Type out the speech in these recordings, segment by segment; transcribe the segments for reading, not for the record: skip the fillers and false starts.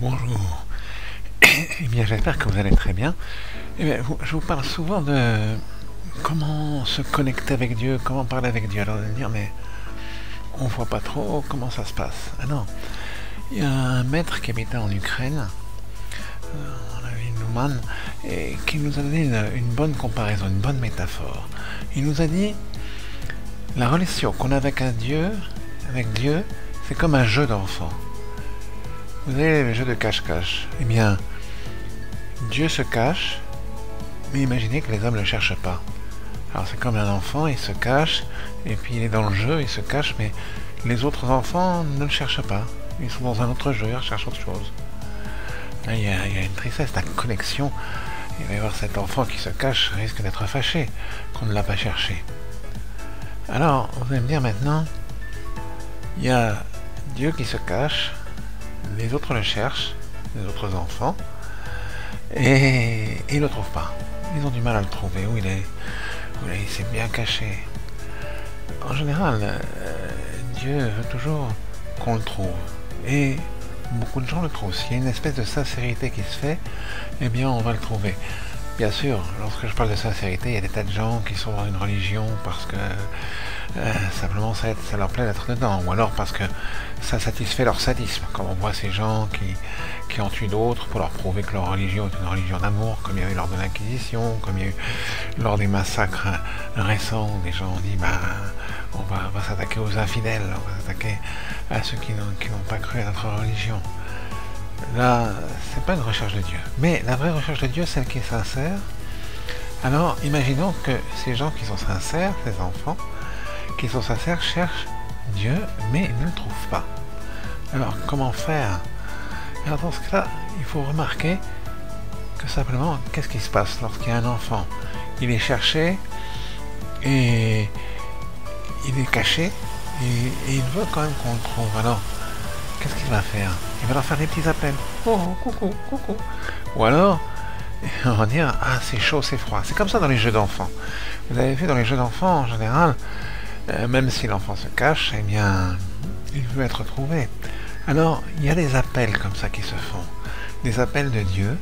Bonjour. Eh bien, j'espère que vous allez très bien. Eh bien, je vous parle souvent de comment se connecter avec Dieu, comment parler avec Dieu. Alors, vous allez me dire, mais on voit pas trop comment ça se passe. Ah non, il y a un maître qui habitait en Ukraine, dans la ville de Luman, et qui nous a donné une bonne comparaison, une bonne métaphore. Il nous a dit, la relation qu'on a avec Dieu, c'est comme un jeu d'enfant. Vous avez le jeu de cache-cache. Eh bien, Dieu se cache, mais imaginez que les hommes ne le cherchent pas. Alors c'est comme un enfant, il se cache, et puis il est dans le jeu, il se cache, mais les autres enfants ne le cherchent pas. Ils sont dans un autre jeu, ils recherchent autre chose. Là, il y a une tristesse, la connexion. Il va y avoir cet enfant qui se cache, risque d'être fâché qu'on ne l'a pas cherché. Alors, vous allez me dire maintenant, il y a Dieu qui se cache, les autres le cherchent, les autres enfants, et ils ne le trouvent pas. Ils ont du mal à le trouver, où il s'est bien caché. En général, Dieu veut toujours qu'on le trouve, et beaucoup de gens le trouvent. S'il y a une espèce de sincérité qui se fait, eh bien on va le trouver. Bien sûr, lorsque je parle de sincérité, il y a des tas de gens qui sont dans une religion parce que simplement ça leur plaît d'être dedans, ou alors parce que ça satisfait leur sadisme, comme on voit ces gens qui en tuent d'autres pour leur prouver que leur religion est une religion d'amour, comme il y a eu lors de l'Inquisition, comme il y a eu lors des massacres récents, où des gens ont dit on va s'attaquer aux infidèles, on va s'attaquer à ceux qui n'ont pas cru à notre religion. Là, c'est pas une recherche de Dieu. Mais la vraie recherche de Dieu, celle qui est sincère. Alors, imaginons que ces gens qui sont sincères, ces enfants, qui sont sincères, cherchent Dieu, mais ils ne le trouvent pas. Alors, comment faire? Alors, dans ce cas-là, il faut remarquer que simplement, qu'est-ce qui se passe lorsqu'il y a un enfant? Il est cherché, et il est caché, et il veut quand même qu'on le trouve. Alors, qu'est-ce qu'il va faire? Il va leur faire des petits appels. Oh, coucou, coucou. Ou alors, on va dire, ah, c'est chaud, c'est froid. C'est comme ça dans les jeux d'enfants. Vous avez vu, dans les jeux d'enfants, en général, même si l'enfant se cache, eh bien, il veut être trouvé. Alors, il y a des appels comme ça qui se font. Des appels de Dieu.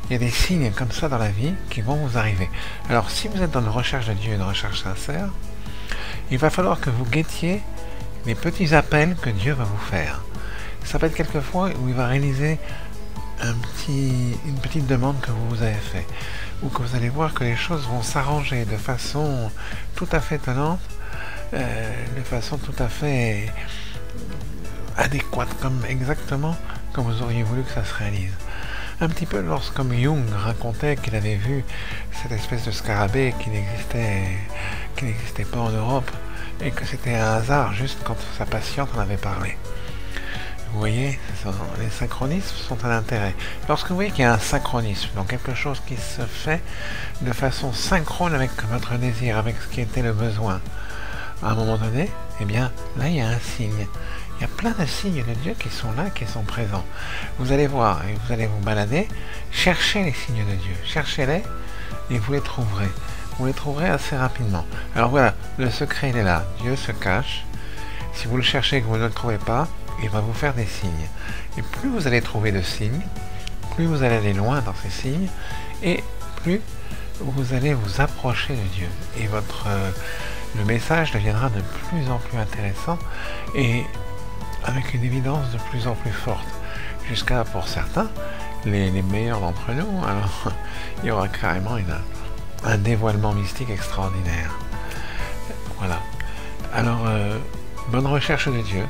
Il y a des signes comme ça dans la vie qui vont vous arriver. Alors, si vous êtes dans une recherche de Dieu, une recherche sincère, il va falloir que vous guettiez les petits appels que Dieu va vous faire. Ça peut être quelquefois où il va réaliser une petite demande que vous avez faite, ou que vous allez voir que les choses vont s'arranger de façon tout à fait étonnante, de façon tout à fait adéquate, exactement comme vous auriez voulu que ça se réalise. Un petit peu lorsqu'il Jung racontait qu'il avait vu cette espèce de scarabée qui n'existait pas en Europe, et que c'était un hasard juste quand sa patiente en avait parlé. Vous voyez, les synchronismes sont un intérêt. Lorsque vous voyez qu'il y a un synchronisme, donc quelque chose qui se fait de façon synchrone avec votre désir, avec ce qui était le besoin, à un moment donné, eh bien, là, il y a un signe. Il y a plein de signes de Dieu qui sont là, qui sont présents. Vous allez voir, et vous allez vous balader, cherchez les signes de Dieu, cherchez-les, et vous les trouverez. Vous les trouverez assez rapidement. Alors voilà, le secret, il est là. Dieu se cache. Si vous le cherchez et que vous ne le trouvez pas, il va vous faire des signes. Et plus vous allez trouver de signes, plus vous allez aller loin dans ces signes, et plus vous allez vous approcher de Dieu. Et le message deviendra de plus en plus intéressant, et avec une évidence de plus en plus forte. Jusqu'à, pour certains, les meilleurs d'entre nous, alors il y aura carrément un dévoilement mystique extraordinaire. Voilà. Alors, bonne recherche de Dieu.